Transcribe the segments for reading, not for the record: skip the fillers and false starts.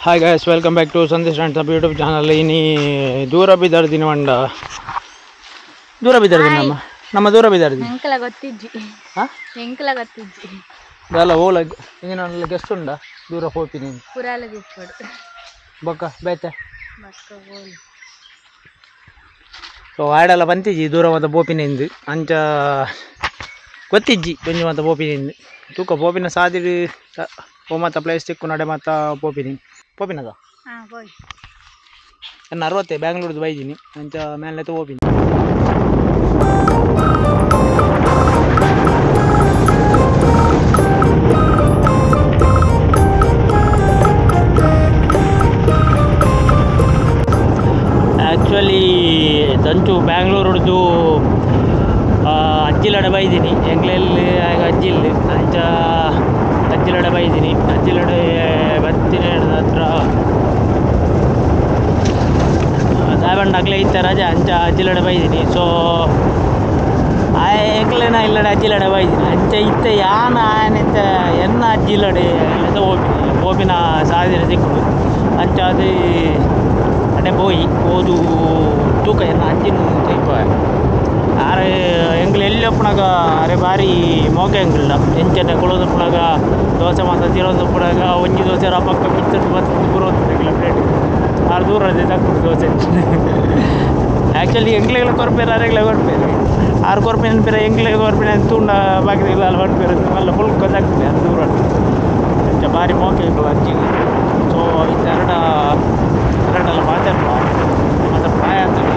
Hi guys, welcome back to Sandesh and sub YouTube channel. ಇನಿ ದೂರ ಬಿದ್ದಾರ್ದಿನಿ ಮಂಡ ದೂರ ಬಿದ್ದಾರ್ದಿನಿ ನಮ್ಮ ದೂರ ಬಿದ್ದಾರ್ದಿನಿ ಎಂಕಲ ಗೊತ್ತಿಜ್ಜಿ ಅಲ್ಲ ಓಲಗ್ ಇಂಜಿನ ಗೆಸ್ಟ್ ಉಂಡ ದೂರ ಹೋಗ್ತೀನಿ ಪುರಾಲ ಬಿಟ್ಕೊಡು ಬೊಕ್ಕ ಬೇತೆ ಸೊ ಆಡೆಲ್ಲ ಬಂತಿಜ್ಜಿ ದೂರ ಮತ್ತ ಬೋಪಿನಿಂದು ಅಂಚ ಗೊತ್ತಿಜ್ಜಿ ಕೊಂಚ ಮತ್ತ ಬೋಪಿನಿಂದು ತೂಕ ಬೋಪಿನ ಸಾದಿರಿ ಮತ್ತ ಪ್ಲೇಸ್ ತಿಕ್ಕು ನಡೆ ಮತ್ತ ಪೋಪಿನದ ನಾನು 60 ಬ್ಯಾಂಗ್ಳೂರ್ದು ಬೈದಿನಿ ಅಂಚ ಮೇಲೆ ಹೋಪಿನಿ. ಆ್ಯಕ್ಚುಲಿ ದಂಚು ಬ್ಯಾಂಗ್ಳೂರ್ದು ಅಜ್ಜಿಲಡೆ ಬೈದಿನಿ ಎಂಗ್ಲಲ್ಲಿ ಅಜ್ಜಿಲ್ಲಿ ಅಂಚ ಅಜ್ಜಿಲಡೆ ಬೈದಿನಿ ಅಜ್ಜಿಲಡೆ ಬರ್ತೀನಿ ಹತ್ರ ಸಾಯಬಂಡ ಆಗ್ಲೇ ಇತ್ತ ರಜೆ ಅಂಚ ಅಜ್ಜಿಲಡೆ ಬೈದಿನಿ. ಸೊ ಆ ಎಂಗ್ಲೇನ ಇಲ್ಲಡೆ ಅಜ್ಜಿಲಡೆ ಬೈದಿನಿ ಅಂಚ ಇತ್ತ ಯಾನ ಆನೆತ್ತ ಎನ್ನ ಅಜ್ಜಿಲಡೆ ಎಲ್ಲ ಹೋಪಿನ ಸಾದಿರ ಸಿಕ್ಕುಡು ಅಂಚ ಅದು ಅಡೆ போய் ಓದು ತೂಕ ಎನ್ನ ಅಂಜಿನ ಟೈಪ್ ಆರೆ ಎಂಗ್ಲು ಎಲ್ಲಿ ಒಪ್ಪನಾಗ ಅರೆ ಬಾರಿ ಮೋಕೆ ಎಂಗಿಲ್ಲ ಎಂಚನೆ ಕುಳೋದಪ್ಪನಾಗ ದೋಸೆ ಮಾತ್ರ ತಿರೋದಪ್ಪನಾಗ ಒಂಜಿ ದೋಸೆ ಪಕ್ಕ ಕಿಚ್ಚಟ್ಟು ಬತ್ತು ಬರೋದಿಲ್ಲ ಪ್ಲೇಟ್ ಆರು ದೂರ ತಕ್ಕು ದೋಸೆ. ಆ್ಯಕ್ಚುಲಿ ಎಂಗ್ಲೆಗಳ ಕೊರಪೇರು ಅರೆಗ್ಲೆ ಕೊರಪೇರು ಆರು ಕೊರಪೆ ನೆನಪಿರ ಎಂಗ್ಲೆ ಕೊರಪೆ ತುಂಡ ಬಾಗಿಲಿಲ್ಲ ಅಲ್ಲಿ ಹೊರಪೇರು ಎಲ್ಲ ಫುಲ್ ಗೊತ್ತಾಗ್ತದೆ ಅದು ದೂರ ಅಂಚ ಭಾರಿ ಮೋಕೆ ಎಂಗಿಲ್ಲ ಅಜ್ಜಿಗೆ. ಸೊ ಎರಡೆಲ್ಲ ಮಾತಾಡ್ಲ ಮತ್ತು ಪ್ರಾಯ ಆಗ್ತದೆ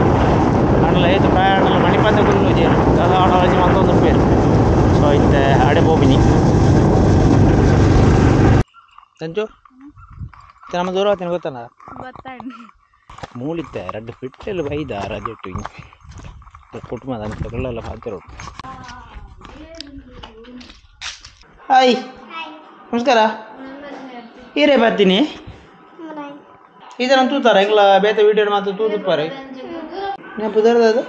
ಅಣ್ಣಲ್ಲ ಏತು ಪ್ರಾಯ ಅಣ್ಣಲ್ಲ ಮಣಿಪಾತ ಗುಲ್ಲು ಜೇನು ಆಡೋಜಿ ಮತ್ತೊಂದು ರೂಪಾಯಿ. ಸೊ ಇತ್ತೆ ಅಡೆ ಬೋಬಿನಿ ಸಂಚು ನಮ್ಮ ದೂರ ಹೋಗ್ತೀನಿ ಗೊತ್ತಾನ ಮೂಳಿತ್ತೆ 2 ಫಿಟ್ಟಲ್ಲಿ ಬೈದ ರಜೆಟ್ಟು ಕುಟುಂಬದ ಅಂತಗಳೆಲ್ಲ ಮಾತಾಡೋದು. ಹಾಯ್ ನಮಸ್ಕಾರ ಹೀರೇ ಬರ್ತೀನಿ ಇದನ್ನು ತೂತಾರ ಎಂಗ್ಲ ಬೇತ ವೀಡಿಯೋ ಮಾತ್ರ ತೂತಾರೆ ನೀವು ಪುದರ್ದ ಅದು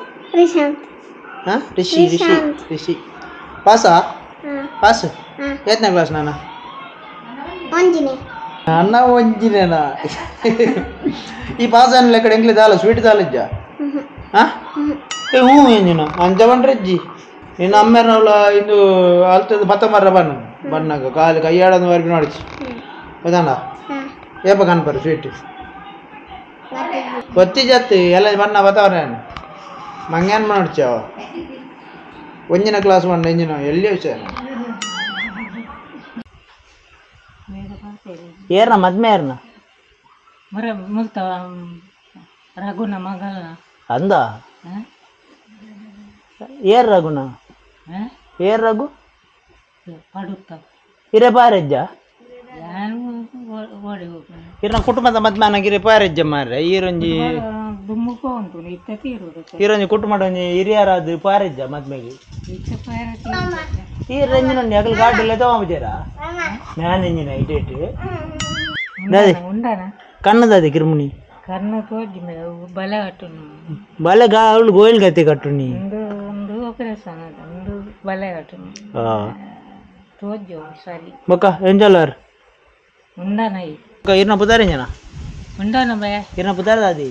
ಹಾಂ ರಿಷಿ ಪಾಸಾ ಪಾಸ್ ಎತ್ತನೇ ಕ್ಲಾಸ್ ನಾನು ಅನ್ನ ಒಂಜಿನೇನಾ ಈ ಪಾಸ್ ಅನ್ನಲ್ಲ ಕಡೆ ಎಂಗ್ಲಿ ದಾಲ ಸ್ವೀಟ್ ದಾಲಜ್ಜ ಹಾಂ ಹ್ಞೂ ಎಂಜಿನ ಅಂಚ ಬಂಡ್ರಜ್ಜಿ ಇನ್ನು ಅಮ್ಮೇನವಳ ಇದು ಅಲ್ತದ ಭತ್ತ ಮರ ಬಣ್ಣಾಗ ಕಾಲು ಕೈಯಾಡೋದು ವರ್ಗ ನೋಡಿಸಿ ಹೌದಾನ ಏಪ ಕಾಣ್ಬಾರ ಸ್ವೀಟ್ ಗೊತ್ತಿಜತ್ತು ಎಲ್ಲ ಬಣ್ಣ ಬತ್ತವ್ರೆ ಮಂಗೇನು ಮಾಡ್ಚಾವ ಒಂಜಿನ ಕ್ಲಾಸ್ ಬಂಡ ಎಂಜಿನ ಎಲ್ಲಿ ವಿಷಯ ಏರ್ನ ಮದ್ಮೆ ಏರ್ನ ರಘುನ ಮಗಳ ಅಂದ ಏರ್ ರಘುನ ಏರ್ ರಘು ಪಡುತ್ತ ಹಿರೇ ಪಾರೆಜ್ಜ ಇರ್ನ ಕುಟುಂಬದ ಮದ್ಮಾನಗಿರಿ ಪಾರೆಜ್ಜ ಮಾರ್ರೆ ಈರೊಂಜಿ ಈರೊಂಜಿ ಕುಟುಂಬ ಒಂಜಿ ಹಿರಿಯರಾದ ಪಾರೆಜ್ಜ ಮದ್ಮೆಗೆ ಈ ರಂಜಿನ ಅಗಲ್ ಗಾಡಿಲ್ಲ ತಗೊಂಬಜಾರ ಮ್ಯಾನ್ ಎಂಜಿನ ಇಟೇಟ್ ಕನ್ನದ ಕಿರುಮುನಿ ಕರ್ಣ ತೋಜಿ ಬಲೆ ಕಟ್ಟು ಬಲೆ ಅವಳು ಗೋಯಿಲ್ ಗತಿ ಕಟ್ಟುನಿ ಒಂದು ಆಪರೇಷನ್ ಒಂದು ಬಲೆ ಕಟ್ಟು ತೋಜು ಸರಿ ಬೊಕ್ಕ ಎಂಜಲರ್ ಉಂಡಾನೈ ಇರ್ನ ಪುದಾರಿಂಜನ ಉಂಡಾನ ಬಯ ಇರ್ನ ಪುದಾರದಾದಿ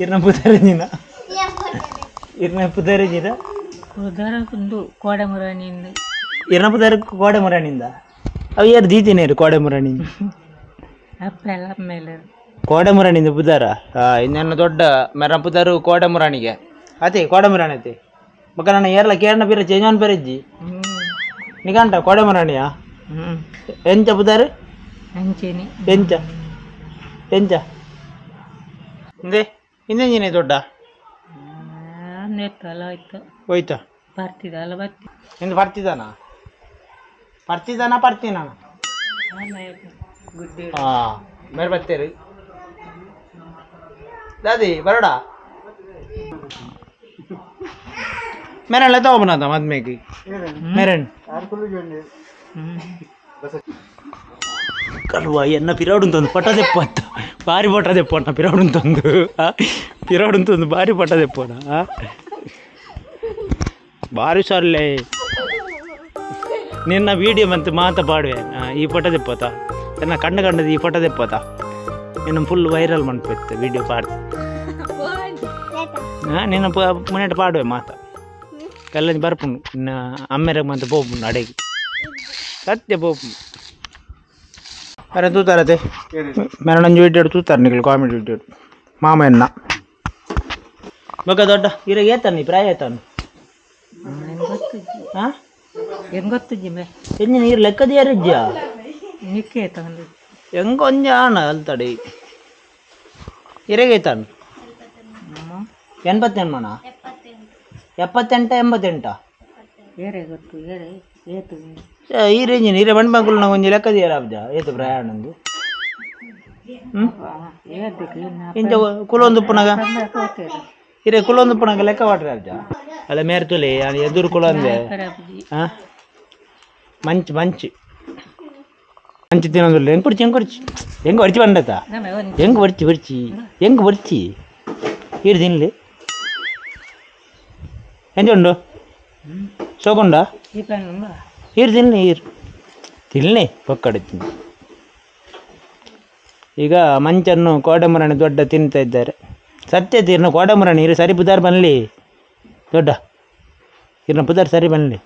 ಇರ್ನ ಪುದಾರಿಂಜಿನ ಇರ್ನ ಪುದಾರಿಂಜಿನ ಉದಾರಕ್ಕುಂಡು ಕೋಡೆಮುರಾಣಿಯಿಂದ ಇರ್ನ ಪುದಾರ ಕೋಡೆಮುರಾಣಿಂದ ಅವು ಯಾರು ದೀತಿನೇರು ಕೋಡೆಮುರಾಣಿಂದ ಅಪ್ಪೆಲ್ಲ ಮೇಲೆ ಕೋಡೆಮುರಾಣಿಂದ ಪುದಾರ ಇನ್ನೇನು ದೊಡ್ಡ ಮೆರ ಪುದಾರು ಕೋಡೆಮುರಾಣಿಗೆ ಅತಿ ಕೋಡೆಮುರಾಣಿ ಅತಿ ಬೊಕ್ಕ ನನ್ನ ಏರ್ಲ ಕೇರಳ ಬೀರ ಚೇಂಜನ್ ಪೆರಜ್ಜಿ ನಿಗಂಟ ಕೋಡೆಮುರಾಣಿಯ ಎಂಚ ಪುದಾರು ಅಂಚೆನಿ ಎಂಚ ಎಂಚ ಹಿಂದೆ ಹಿಂದೆಂಜಿನೇ ದೊಡ್ಡ ನೆತ್ತಲ್ಲ ಹೋಯ್ತು ಹೋಯ್ತಾ ಬರ್ತಿದ್ದಲ್ಲ ಬರ್ತಿ ಎಂದು ಬರ್ತಿದ್ದಾನ ಬರ್ತೀನ ಹಾಂ ಮೇರೆ ಬರ್ತೀರಿ ದಾದಿ ಬರೋಡ ಮೇರೆಲ್ಲ ತಗೊಬನದ ಮದ್ಮೆಗೆ ಮೇರೆಣ್ ಕಲ್ವ ಎನ್ನ ಪಿರಾಡು ತಂದು ಪಟ ತೆಪ್ಪತ್ತ ಭಾರಿ ಪಟ ತೆಪ್ಪಣ್ಣ ಪಿರಾಡು ತಂದು ಪಿರಾಡು ತಂದು ಭಾರಿ ಪಟ ತೆಪ್ಪಣ ಭಾರಿ ಸರ್ಲೆ ನಿನ್ನ ವೀಡಿಯೋ ಮತ್ತು ಮಾತ ಪಾಡುವೆ ಈ ಫೋಟೋ ತೆಪ್ಪೋತಾ ಎನ್ನ ಕಂಡದ ಈ ಫೋಟೋ ತೆಪ್ಪೋತಾ ನಿನ್ನ ಫುಲ್ ವೈರಲ್ ಮಾಡ್ಬೇಕು ವೀಡಿಯೋ ಪಾಡು ನಿನ್ನ ಮುನೇಟ ಪಾಡುವೆ ಮಾತ ಎಲ್ಲ ಬರ್ಪುಂಡು ಇನ್ನು ಅಮ್ಮೆರಗೆ ಮತ್ತೆ ಪೋಪುಂಡು ಅಡೆಗೆ ಸತ್ಯ ಪೋಪುಂಡು ಅರೆ ತೂತಾರತೆ ಮೇರೊಂದು ವೀಡಿಯೋ ತೂತಾರೆ ನಿಗಳು ಕಾಮಿಡಿ ವೀಡಿಯೋ ಮಾಮ ಎನ್ನ ಬೊಕ್ಕ ದೊಡ್ಡ ಇರಾಗ ಏತಾನ ಪ್ರಾಯ ಏತಾನು ಹಾಂ ಹೆಂಗೆ ಗೊತ್ತಿದ್ದಿ ಮೇ ಎಂಜಿನ ನೀರು ಲೆಕ್ಕದ ಯಾರಿದ್ಯ ನಿಕ್ಕೆ ತಂದು ಹೆಂಗ ಒಂಜ ಆನ ಅಲ್ತಡಿ ಇರಾಗೈತಾನು 88 ಮಣ 78 88 ಏರೆ ಗೊತ್ತು ಏರೆ ಏತು ಈ ರೇಂಜಿನ ಹಿರೇ ಬಣ್ಮಗಳು ನಾವು ಒಂದು ಲೆಕ್ಕದ ಯಾರಾಬ್ಜ ಏತು ಪ್ರಯಾಣಂದು ಇಂಚ ಕುಲೊಂದು ಪುನಗ ಹಿರೇ ಕುಲೊಂದು ಪುನಗ ಲೆಕ್ಕ ಮಾಡ್ರಿ ಅಬ್ಜ ಅಲ್ಲ ಮೇರ್ತುಲಿ ಎದುರು ಕುಲ ಅಂದೆ ಹಾಂ ಮಂಚು ಮಂಚು ಮಂಚು ತಿನ್ನೋದಿಲ್ಲ ಹೆಂಗೆ ಹೊಡ್ಚಿ ಬಂದತ ಹೆಂಗೆ ಹೊಡ್ಚಿ ಈರು ತಿನ್ನಲಿ ಎಂಜುಂಡು ಸೋಕೊಂಡ ಈರು ತಿನ್ನಿ ಪಕ್ಕಡಿತೀನಿ ಈಗ ಮಂಚನ್ನು ಕೋಡಮುರಾಣಿ ದೊಡ್ಡ ತಿಂತಾ ಇದ್ದಾರೆ ಸತ್ಯ ತೀರ್ನ ಕೋಡಮುರಾಣಿ ಇರು ಸರಿ ಪುದಾರ್ ಬನ್ಲಿ ದೊಡ್ಡ ಇರ್ನ ಪುದಾರ್ ಸರಿ ಬನ್ಲಿ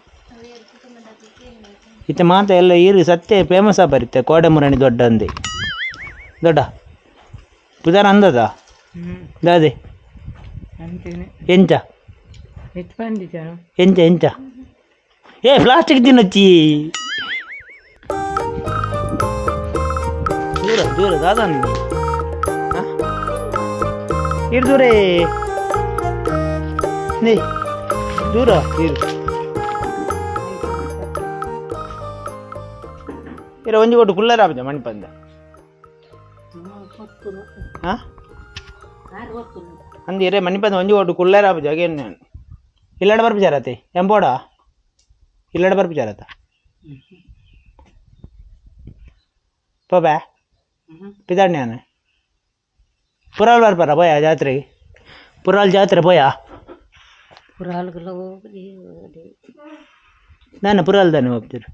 ಇತ್ತೆ ಮಾತ ಎಲ್ಲ ಈರು ಸತ್ಯ ಫೇಮಸ್ ಬರುತ್ತೆ ಕೋಡಮುರಾಣಿ ದೊಡ್ಡ ಅಂದೆ ದೊಡ್ಡ ಪುದಾರ ಅಂದದ ದಾದೆ ಎಂಚ ಎಂಚ ಏ ಪ್ಲಾಸ್ಟಿಕ್ ತಿನ್ನಚ್ಚಿ ದೂರ ದಾದಾ ಇರು ದೂರೇ ನೀ ದೂರ ಇರ ಒಂಜಿ ಕೊಟ್ಟು ಕುಲ್ಲರ್ ಆಪದ ಮಣಿಪಂದ ಹಾಂ ಅಂದು ಇರೇ ಮಣಿಪಂದ ಒಂಜಿ ಕೊಟ್ಟು ಕುಲ್ಲರ್ ಆಪದ ಹಾಗೇನು ಇಲ್ಲಡ ಬರ್ಪಿಚಾರತೆ ಎಂಬೋಡ ಇಲ್ಲಡ ಬರ್ಪಿಚಾರತ ಪೋಬಾ ಪಿದಾಡ್ ನಾನು ಪುರಾಲ್ ಬರ್ಪಾರ ಪೋಯಾ ಜಾತ್ರೆಗೆ ಪುರಾಲ್ ಜಾತ್ರೆ ಪೋಯಾ ನಾನು ಪುರಾಲ್ ತಾನೆ ಹೋಗ್ತೀರ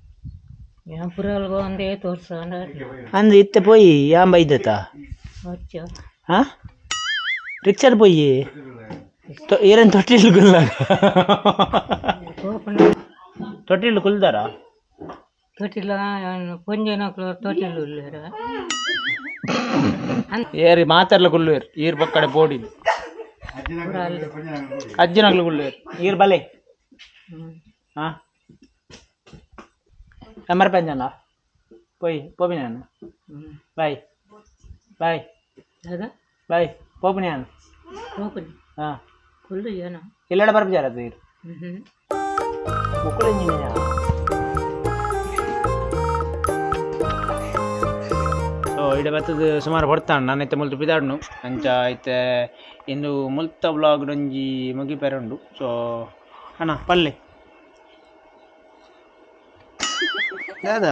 ಪುರಾಲ್ಗೋ ಒಂದೇ ತೋರ್ಸ ಅಂದು ಇತ್ತೆ ಪೋಯಿ ಯಾಂಬ ಇದ್ದತ್ತ ಹಾಂ ರಿಕ್ಷಾರ್ ಪೋಯಿ ಏನೇನು ತೊಟ್ಟಿಲ್ ಕುಲ್ಲಾಗ ತೊಟ್ಟಿಲ್ ಕುಲ್ದಾರ ತೊಟ್ಟಿಲ್ಲ ಪೊಂಜನಕ್ಲು ತೊಟ್ಟಿಲು ಏರಿ ಮಾತಾಡ್ಲ ಕುಲ್ಲುವೇರು ಈರ್ ಬಕ್ಕಡೆ ಬೋಡಿ ಅಜ್ಜನಕ್ಲು ಕುಲ್ಲುವೇರು ಈರ್ ಬಲೆ ಹಾಂ ಎಮ್ಮರ ಪಂಜನ ಪೋಯ್ ಪೋಪಿನ ಬಾಯ್ ಬಾಯ್ ಬಾಯ್ ಪೋಪಿನ ಹಾಂ ಕುಲ್ಲು ಏನೋ ಇಲ್ಲಡ ಬರ್ಬಿಚಾರದು ಈರು ಮುಕ್ಕಳು ಇಂಜಿನಿಯ ಇಡ ಬತ್ತದ ಸುಮಾರು ಹೊಡ್ತಾಣ ನಾನೈತೆ ಮುಲ್ತು ಬಿದಾಡ್ನು ಅಂಚ ಐತೆ ಇಂದು ಮುಲ್ತ ಬ್ಲಾಗ್ ಒಂಜಿ ಮುಗಿಪೆರಂಡು ಸೊ ಅಣ್ಣ ಪಲ್ಲೆ ಯಾವ್ದ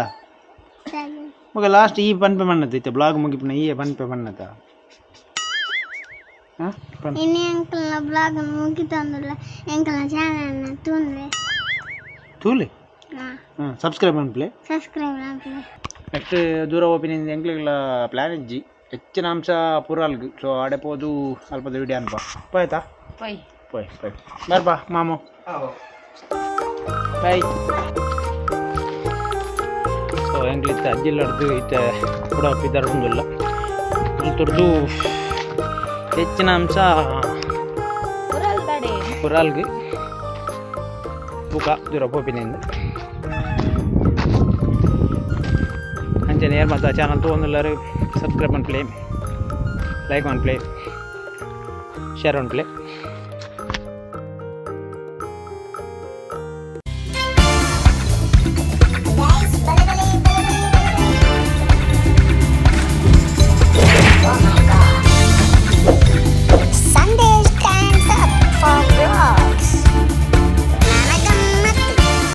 ಮಗ ಲಾಸ್ಟ್ ಈ ಪನ್ಪೆ ಮಣ್ಣದ ಐತೆ ಬ್ಲಾಗ್ ಮುಗಿಪಿನ ಈ ಪನ್ಪೆ ಮಣ್ಣದ ಬ್ಲಾಗ್ ಮುಗಿತಂದಿಲ್ಲ ಎಂಕಲ್ನ ಚಾನಲ್ನ ತೂಲೆ ಹಾಂ ಸಬ್ಸ್ಕ್ರೈಬ್ ಮಾಡ್ಪ್ಲೆ ನೆಕ್ಸ್ಟ್ ದೂರ ಓಪಿನಿಂದ ಎಂಕ್ಲಿಗಳ ಪ್ಲಾನ್ ಇಜ್ಜಿ ಹೆಚ್ಚಿನ ಅಂಶ ಪುರಾಲ್ಗು ಸೊ ಆಡೆಪೋದು ಸ್ವಲ್ಪದ ವಿಡಿಯೋ ಅನ್ಪ ಪೋಯ್ತಾ ಪೋಯ್ ಬರ್ಬಾ ಮಾಮು ಬಾಯ್ ಸೊ ಎಂಕ್ಲಿತ್ತ ಅಜ್ಜಿಲ್ಲಡ್ದು ಇತ್ತೆ ಕೂಡ ಪಿದಾರ್ ಬಂದಿಲ್ಲ ತುರ್ದು ಹೆಚ್ಚಿನ ಅಂಶ ಪುರಾಲ್ಗೆ ಬುಕ ದೂರ ಪೋಪಿನಿಂದ ಅಂಚನೆ ಯಾರು ಮತ್ತು ಚಾನಲ್ ತೊಗೊಂಡಿಲ್ಲರು ಸಬ್ಸ್ಕ್ರೈಬ್ ಮಾಡಿ ಪ್ಲೇ ಲೈಕ್ ಮಾಡಿ ಪ್ಲೇ ಶೇರ್ ಮಾಡಿ ಪ್ಲೇ